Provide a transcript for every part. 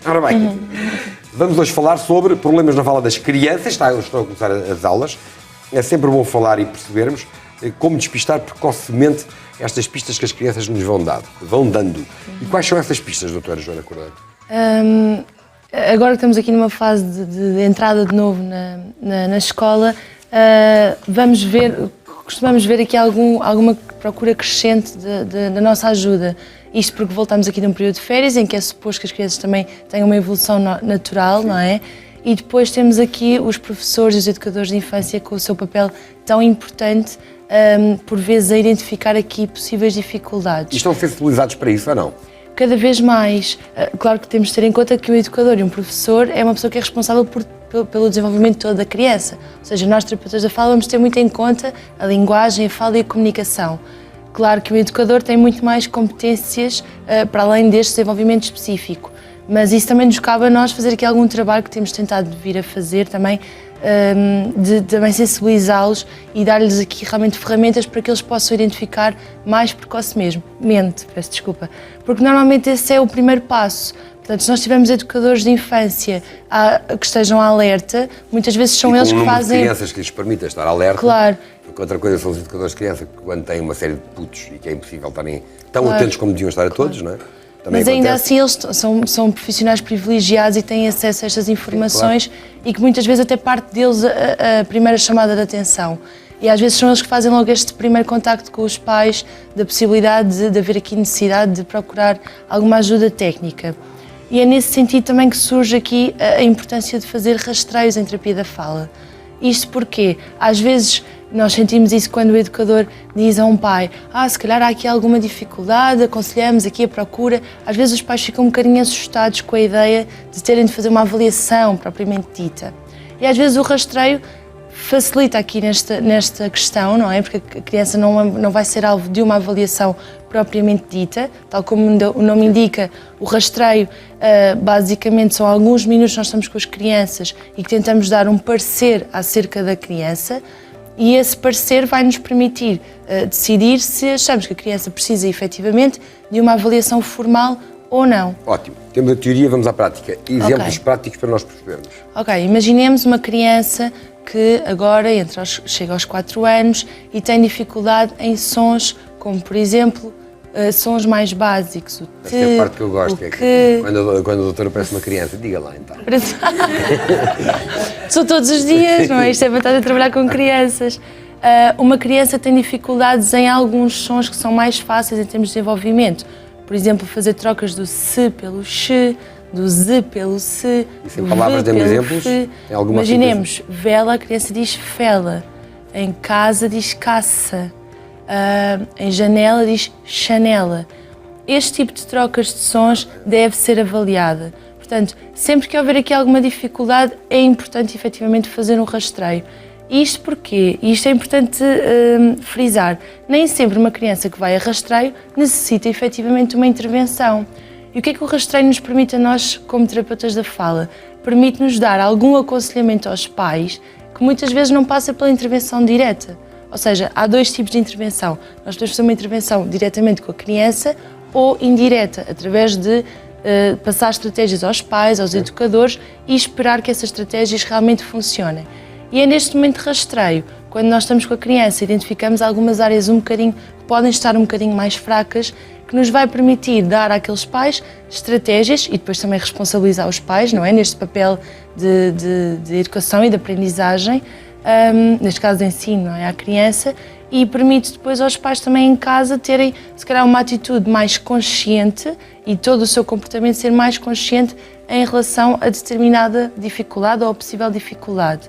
Ora bem, vamos hoje falar sobre problemas na fala das crianças. Estão a começar as aulas. É sempre bom falar e percebermos como despistar precocemente estas pistas que as crianças nos vão dando. E quais são essas pistas, doutora Joana Cordeiro? Agora que estamos aqui numa fase de entrada de novo na escola, costumamos ver aqui alguma procura crescente da nossa ajuda. Isto porque voltamos aqui de um período de férias, em que é suposto que as crianças também tenham uma evolução natural, não é? E depois temos aqui os professores e os educadores de infância com o seu papel tão importante, por vezes a identificar aqui possíveis dificuldades. E estão sensibilizados para isso ou não? Cada vez mais. Claro que temos de ter em conta que o educador e um professor é uma pessoa que é responsável pelo desenvolvimento todo da criança. Ou seja, nós, terapeutas da fala, vamos ter muito em conta a linguagem, a fala e a comunicação. Claro que o educador tem muito mais competências para além deste desenvolvimento específico, mas isso também nos cabe a nós fazer aqui algum trabalho que temos tentado vir a fazer também, de também sensibilizá-los e dar-lhes aqui realmente ferramentas para que eles possam identificar mais precocemente, porque normalmente esse é o primeiro passo. Portanto, se nós tivermos educadores de infância que estejam alerta, muitas vezes são eles que fazem... de crianças que lhes permitem estar alerta. Claro. Porque outra coisa são os educadores de criança, que quando têm uma série de putos e que é impossível estarem tão atentos como deviam estar a todos, não é? Também mas ainda assim eles são profissionais privilegiados e têm acesso a estas informações. Sim, claro. E que muitas vezes até parte deles a primeira chamada de atenção. E às vezes são eles que fazem logo este primeiro contacto com os pais, da possibilidade de haver aqui necessidade de procurar alguma ajuda técnica. E é nesse sentido também que surge aqui a importância de fazer rastreios em terapia da fala. Isto porque, às vezes, nós sentimos isso quando o educador diz a um pai: se calhar há aqui alguma dificuldade, aconselhamos aqui a procura. Às vezes os pais ficam um bocadinho assustados com a ideia de terem de fazer uma avaliação propriamente dita. E às vezes o rastreio facilita aqui nesta questão, não é? Porque a criança não vai ser alvo de uma avaliação propriamente dita, tal como o nome indica. O rastreio, basicamente, são alguns minutos que nós estamos com as crianças e que tentamos dar um parecer acerca da criança, e esse parecer vai nos permitir decidir se achamos que a criança precisa efetivamente de uma avaliação formal ou não. Ótimo. Temos a teoria, vamos à prática. Exemplos práticos para nós percebermos. Ok, imaginemos uma criança que agora chega aos 4 anos e tem dificuldade em sons, como por exemplo, sons mais básicos. Esta é a parte que eu gosto, quando a doutora parece uma criança, diga lá então. Sou todos os dias, não é? Isto é vantagem de trabalhar com crianças. Uma criança tem dificuldades em alguns sons que são mais fáceis em termos de desenvolvimento. Por exemplo, fazer trocas do se pelo x, do z pelo se, e sem palavras, demos exemplos? Imaginemos, vela, a criança diz fela, em casa diz caça, em janela diz chanela. Este tipo de trocas de sons deve ser avaliada. Portanto, sempre que houver aqui alguma dificuldade, é importante efetivamente fazer um rastreio. Isto porquê? Isto é importante frisar. Nem sempre uma criança que vai a rastreio necessita efetivamente uma intervenção. E o que é que o rastreio nos permite a nós, como terapeutas da fala? Permite-nos dar algum aconselhamento aos pais que muitas vezes não passa pela intervenção direta. Ou seja, há 2 tipos de intervenção. Nós podemos fazer uma intervenção diretamente com a criança ou indireta, através de passar estratégias aos pais, aos educadores e esperar que essas estratégias realmente funcionem. E é neste momento de rastreio, quando nós estamos com a criança, identificamos algumas áreas que podem estar um bocadinho mais fracas, que nos vai permitir dar àqueles pais estratégias e depois também responsabilizar os pais, não é? Neste papel de educação e de aprendizagem, neste caso de ensino, não é? À criança, e permite depois aos pais também em casa terem, se calhar, uma atitude mais consciente e todo o seu comportamento ser mais consciente em relação a determinada dificuldade ou possível dificuldade.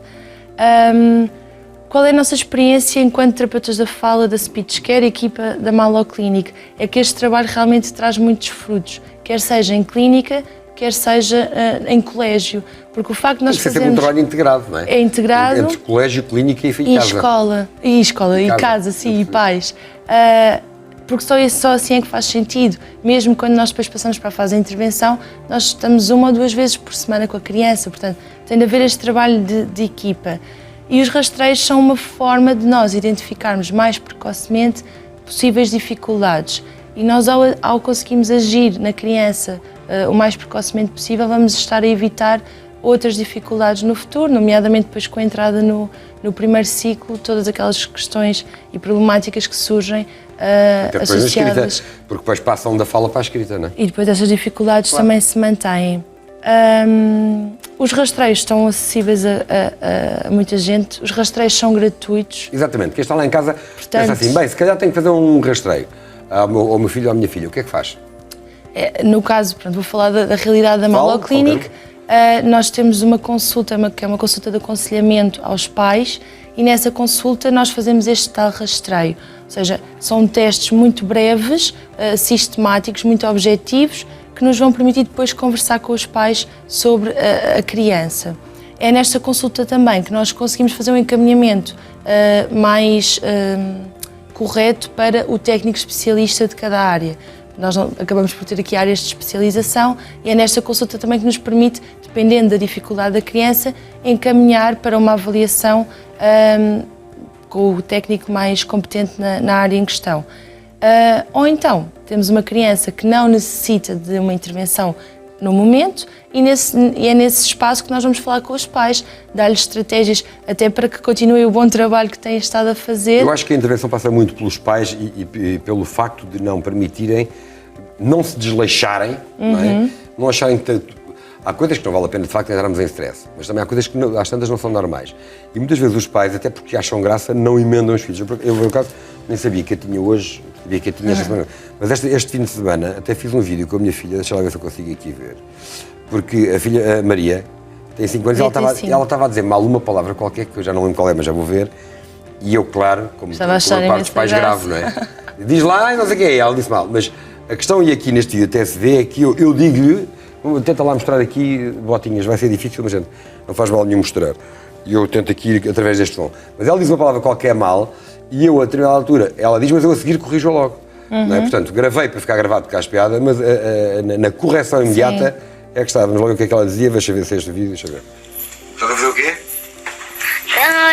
Qual é a nossa experiência enquanto terapeutas da fala, da Speech Care, equipa da Malo Clinic? É que este trabalho realmente traz muitos frutos, quer seja em clínica, quer seja em colégio, porque o facto de nós fazermos... Isso é sempre um trabalho integrado, não é? É integrado. Entre colégio, clínica e casa. E casa, sim, e pais. Porque só assim é que faz sentido. Mesmo quando nós depois passamos para a fase de intervenção, nós estamos 1 ou 2 vezes por semana com a criança, portanto, tem de haver este trabalho de equipa. E os rastreios são uma forma de nós identificarmos mais precocemente possíveis dificuldades. E nós, ao conseguirmos agir na criança o mais precocemente possível, vamos estar a evitar outras dificuldades no futuro, nomeadamente depois com a entrada no primeiro ciclo, todas aquelas questões e problemáticas que surgem associadas. Na escrita, porque depois passam da fala para a escrita, não é? E depois essas dificuldades também se mantêm. Os rastreios estão acessíveis a muita gente, os rastreios são gratuitos. Exatamente, quem está lá em casa pensa assim, bem, se calhar tenho que fazer um rastreio ao meu filho ou à minha filha, o que é que faz? No caso, pronto, vou falar da realidade da Malo Clinic. Nós temos uma consulta, que é uma consulta de aconselhamento aos pais, e nessa consulta nós fazemos este tal rastreio. Ou seja, são testes muito breves, sistemáticos, muito objetivos, que nos vão permitir depois conversar com os pais sobre a criança. É nesta consulta também que nós conseguimos fazer um encaminhamento mais correto para o técnico especialista de cada área. Nós acabamos por ter aqui áreas de especialização e é nesta consulta também que nos permite, dependendo da dificuldade da criança, encaminhar para uma avaliação com o técnico mais competente na área em questão. Ou então, temos uma criança que não necessita de uma intervenção no momento e é nesse espaço que nós vamos falar com os pais, dar-lhes estratégias até para que continuem o bom trabalho que têm estado a fazer. Eu acho que a intervenção passa muito pelos pais e pelo facto de não permitirem, não se desleixarem, não é? Não acharem que há coisas que não vale a pena de facto entrarmos em stress, mas também há coisas que às tantas não são normais. E muitas vezes os pais, até porque acham graça, não emendam os filhos. Eu, no caso, nem sabia que eu tinha hoje, sabia que eu tinha esta semana, mas este fim de semana até fiz um vídeo com a minha filha, deixa lá ver se eu consigo aqui ver, porque a Maria, tem 5 anos e ela estava a dizer mal uma palavra qualquer, que eu já não lembro qual é, mas já vou ver, e eu, claro, como a parte dos pais grave, não é? Diz lá e não sei o que é, ela disse mal, mas a questão, e aqui neste vídeo até se vê, é que eu digo-lhe, tenta lá mostrar aqui, botinhas, vai ser difícil, mas gente, não faz mal nenhum mostrar. E eu tento aqui através deste som. Mas ela diz uma palavra qualquer mal, e eu, a determinada altura, ela diz, mas eu a seguir corrijo logo. Não é? Portanto, gravei para ficar gravado porque há piada, mas na correção imediata é que está. Vamos lá ver o que é que ela dizia, deixa ver se é este vídeo, deixa ver. Estás a fazer o quê?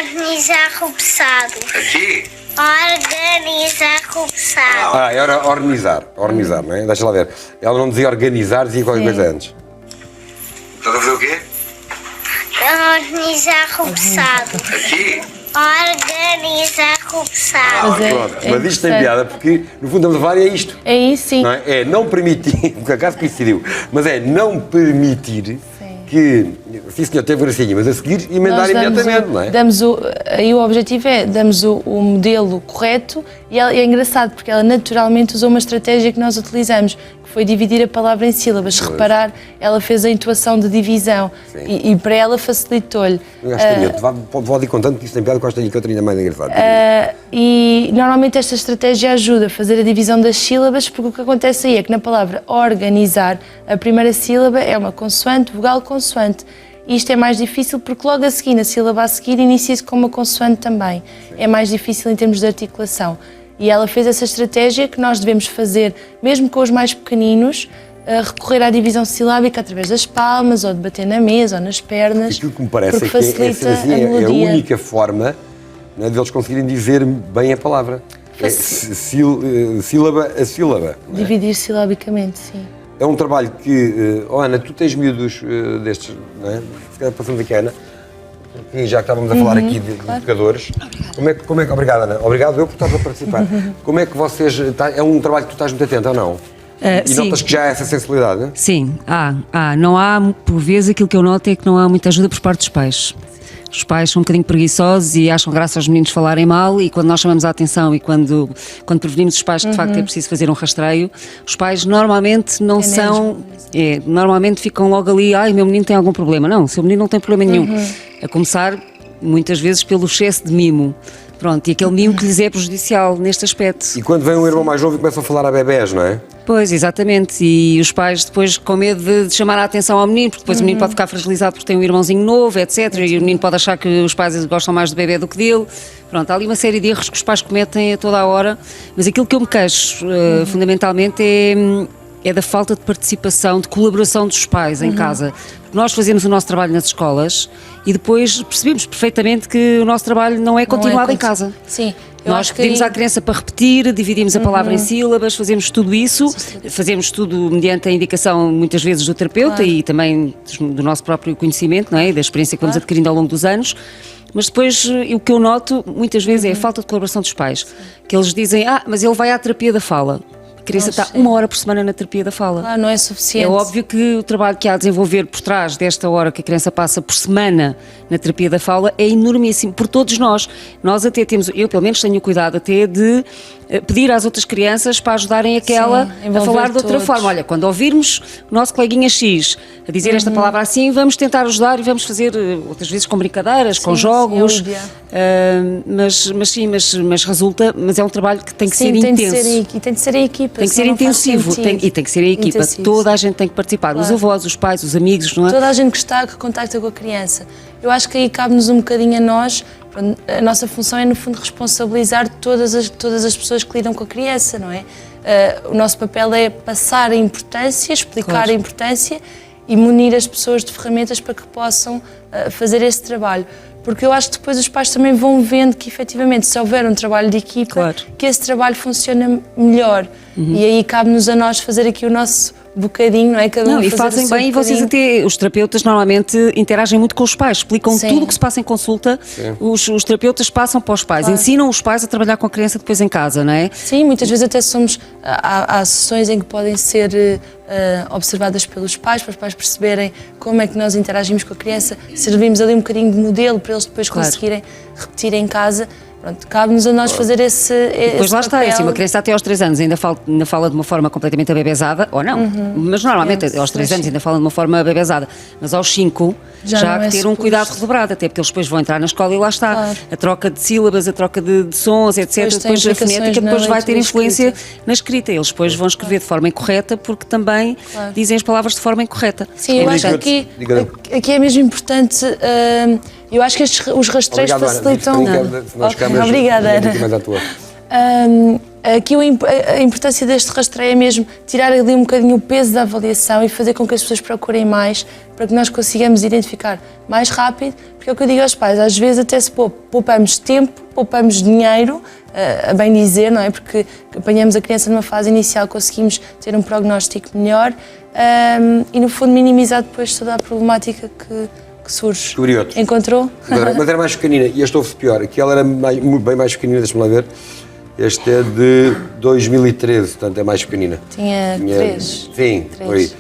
Organizar o roçado. Aqui? Organizar o roçado. Era organizar, não é? Deixa lá ver. Ela não dizia organizar, dizia qualquer coisa antes. Estás a fazer o quê? Organizar o roçado. Aqui? Organizar o roçado. Mas isto tem piada porque, no fundo, estamos a falar é isto. É isso, sim. Não é? É não permitir, por acaso coincidiu, mas é não permitir que, sim senhor, teve gracinha, mas a seguir emendar imediatamente, não é? Aí o objetivo é, damos o modelo correto e é engraçado porque ela naturalmente usou uma estratégia que nós utilizamos, que foi dividir a palavra em sílabas. Se reparar, ela fez a intuação de divisão e para ela facilitou-lhe. Eu acho que pode ir contando que isso tem piada, que eu acho que outra ainda mais engraçado. E normalmente esta estratégia ajuda a fazer a divisão das sílabas, porque o que acontece aí é que na palavra organizar, a primeira sílaba é uma consoante, vogal, consoante. Isto é mais difícil porque logo a seguir, na sílaba a seguir, inicia-se com uma consoante também. É mais difícil em termos de articulação. E ela fez essa estratégia que nós devemos fazer, mesmo com os mais pequeninos, recorrer à divisão silábica através das palmas, ou de bater na mesa, ou nas pernas. Aquilo que me parece é que é a única forma, não é, de eles conseguirem dizer bem a palavra. É sílaba a sílaba. Dividir silabicamente, sim. É um trabalho que, Ana, tu tens miúdos destes, não é? Se calhar passamos aqui, Ana, e já que estávamos a falar aqui de educadores. Como é que, obrigado, Ana, obrigado eu por estar a participar. Como é que vocês, é um trabalho que tu estás muito atento ou não? E sim. Notas que já há essa sensibilidade, não é? Sim, há. Não há, por vezes, aquilo que eu noto é que não há muita ajuda por parte dos pais. Os pais são um bocadinho preguiçosos e acham graça aos meninos falarem mal, e quando nós chamamos a atenção e quando prevenimos os pais que de facto é preciso fazer um rastreio, os pais normalmente não são... normalmente ficam logo ali, o meu menino tem algum problema. Não, o seu menino não tem problema nenhum. A começar, muitas vezes, pelo excesso de mimo. Pronto, e aquele mimo que lhes é prejudicial neste aspecto. E quando vem um irmão mais novo e começam a falar a bebés, não é? Pois, exatamente, e os pais depois com medo de chamar a atenção ao menino, porque depois o menino pode ficar fragilizado porque tem um irmãozinho novo, etc. E o menino pode achar que os pais gostam mais do bebê do que dele. Pronto, há ali uma série de erros que os pais cometem a toda a hora, mas aquilo que eu me queixo fundamentalmente é da falta de participação, de colaboração dos pais em casa. Nós fazemos o nosso trabalho nas escolas e depois percebemos perfeitamente que o nosso trabalho não é continuado em casa. Sim. Nós pedimos à criança para repetir, dividimos a palavra em sílabas, fazemos tudo isso, fazemos tudo mediante a indicação muitas vezes do terapeuta e também do nosso próprio conhecimento, não é? Da experiência que vamos adquirindo ao longo dos anos. Mas depois o que eu noto muitas vezes é a falta de colaboração dos pais, que eles dizem, mas ele vai à terapia da fala. A criança está 1 hora por semana na terapia da fala. Claro, não é suficiente. É óbvio que o trabalho que há a desenvolver por trás desta hora que a criança passa por semana na terapia da fala é enormíssimo, por todos nós. Nós até temos, eu pelo menos tenho o cuidado até de pedir às outras crianças para ajudarem aquela a falar de outra forma. Olha, quando ouvirmos o nosso coleguinha X a dizer esta palavra assim, vamos tentar ajudar e vamos fazer outras vezes com brincadeiras, com jogos. Mas resulta, mas é um trabalho que tem que ser intenso. E tem de ser em equipa. Tem que ser intensivo e tem que ser em equipa. Toda a gente tem que participar. Os avós, os pais, os amigos, não é? Toda a gente que contacta com a criança. Eu acho que aí cabe-nos um bocadinho a nós. A nossa função é, no fundo, responsabilizar todas as pessoas que lidam com a criança, não é? O nosso papel é passar a importância, explicar a importância e munir as pessoas de ferramentas para que possam fazer esse trabalho. Porque eu acho que depois os pais também vão vendo que, efetivamente, se houver um trabalho de equipa, que esse trabalho funciona melhor. E aí cabe-nos a nós fazer aqui o nosso bocadinho, não é? Cada um e fazem bem, e vocês até, os terapeutas normalmente interagem muito com os pais, explicam tudo o que se passa em consulta, os terapeutas passam para os pais, ensinam os pais a trabalhar com a criança depois em casa, não é? Sim, muitas vezes até há sessões em que podem ser observadas pelos pais, para os pais perceberem como é que nós interagimos com a criança, servimos ali um bocadinho de modelo para eles depois conseguirem repetir em casa. Pronto, cabe-nos a nós fazer esse Depois lá está, papel. assim, uma criança até aos 3 anos ainda fala de uma forma completamente abebezada, ou não, mas normalmente aos 3 anos ainda fala de uma forma abebezada, mas aos 5 já há que ter um cuidado redobrado, até porque eles depois vão entrar na escola e lá está, a troca de sílabas, a troca de sons, etc. Depois a fonética depois vai ter influência na escrita, eles depois vão escrever de forma incorreta porque também dizem as palavras de forma incorreta. Sim, eu acho que aqui é mesmo importante. Eu acho que os rastreios facilitam. Obrigada, Ana. Aqui a importância deste rastreio é mesmo tirar ali um bocadinho o peso da avaliação e fazer com que as pessoas procurem mais, para que nós consigamos identificar mais rápido, porque é o que eu digo aos pais, às vezes até se poupamos tempo, poupamos dinheiro, a bem dizer, não é? Porque apanhamos a criança numa fase inicial, conseguimos ter um prognóstico melhor e no fundo minimizar depois toda a problemática que surge. Descobri outro. Encontrou? Mas era mais pequenina e este houve pior. Aquela era bem mais pequenina, deixa-me lá ver. Este é de 2013, portanto é mais pequenina. Tinha 3. Sim, 3. Foi.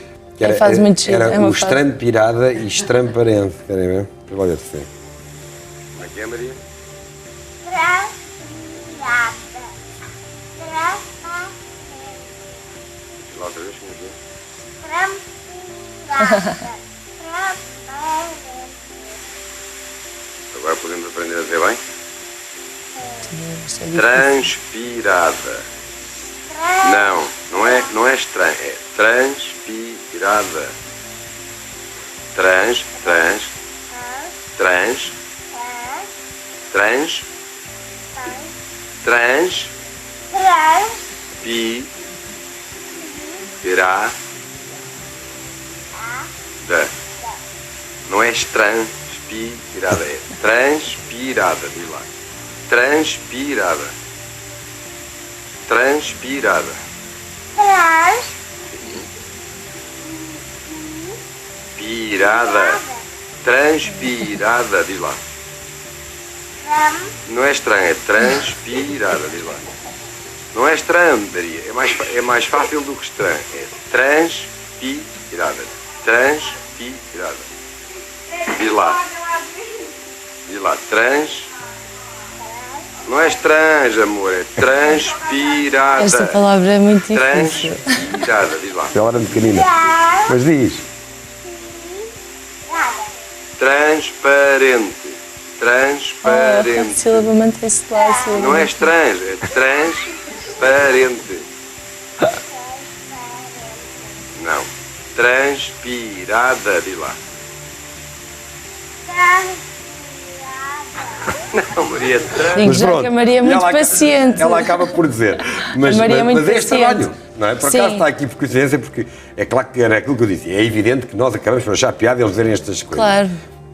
Faz muito giro. Era o estranho pirada e estranho parente. Querem ver? Vou ver se sim. Como é que é, Maria? Lá outra vez, como é que é? Agora podemos aprender a dizer bem? Transpirada. Não é estranho, é transpirada. Não é transpirada, é transpirada, diz lá. Transpirada. Pirada. Transpirada, diz lá. Não é estranho, é transpirada, diz lá. Não é estranho, Maria, é mais fácil do que estranho. É transpirada. Diz lá, Não é estranho, amor, é transpirada. Esta palavra é muito difícil. Transpirada, diz lá. É hora de pequenina. Mas diz. Transparente. A sílaba mantém-se lá. Não é estranho, é transparente. Não. Transpirada, diz lá. Não, Maria é estranha. Digo já que a Maria é muito paciente. Ela acaba por dizer. Mas, A Maria é muito mas é este paciente. trabalho, não é? Por Sim. acaso está aqui por coincidência, porque é claro que era aquilo que eu disse. É evidente que nós acabamos por achar piada eles dizerem estas coisas. Claro.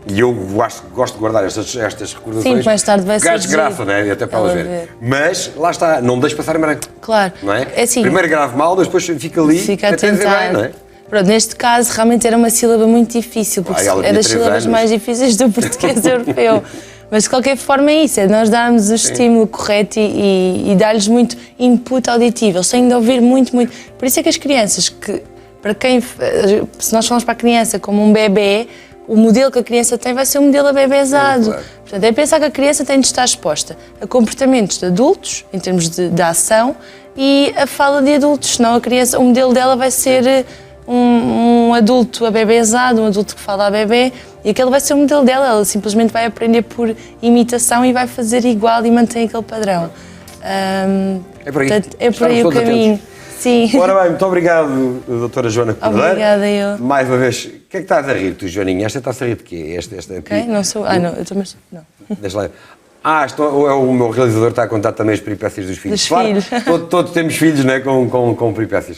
E eu gosto de guardar estas recordações. Sim, que mais tarde vai porque ser acho graça, giro. não é? Até para elas Ela verem. ver. Mas, lá está, não me deixe passar em branco. Claro. Não é? É assim, Primeiro grave mal, mas depois fica ali. fica a até dizer tentar. bem, não é? Pronto, neste caso realmente era uma sílaba muito difícil, porque Ah, ela é tinha das 3 sílabas anos. mais difíceis do português europeu. Mas de qualquer forma é isso, é nós darmos o estímulo correto e dar-lhes muito input auditivo. Eles têm de ouvir muito, muito. Por isso é que as crianças, para quem, se nós falamos para a criança como um bebê, o modelo que a criança tem vai ser um modelo abebezado. Claro. Portanto, é pensar que a criança tem de estar exposta a comportamentos de adultos, em termos de ação, e a fala de adultos, senão a criança, o modelo dela vai ser um adulto abebezado, um adulto que fala a bebê, e aquele vai ser o modelo dela, ela simplesmente vai aprender por imitação e vai fazer igual e mantém aquele padrão. É por aí. Portanto, é por Estamos aí o todos caminho. Sim. Ora bem, muito obrigado, doutora Joana Cordeiro. Obrigada, eu. Mais uma vez, o que é que estás a rir, tu, Joaninha? Esta está a rir de quê? Esta aqui. Ok? Não sou. Ah, não, eu também. Não. Deixa lá. É o meu realizador está a contar também as peripécias dos filhos. Dos Claro, filhos. Todos temos filhos, né, com peripécias.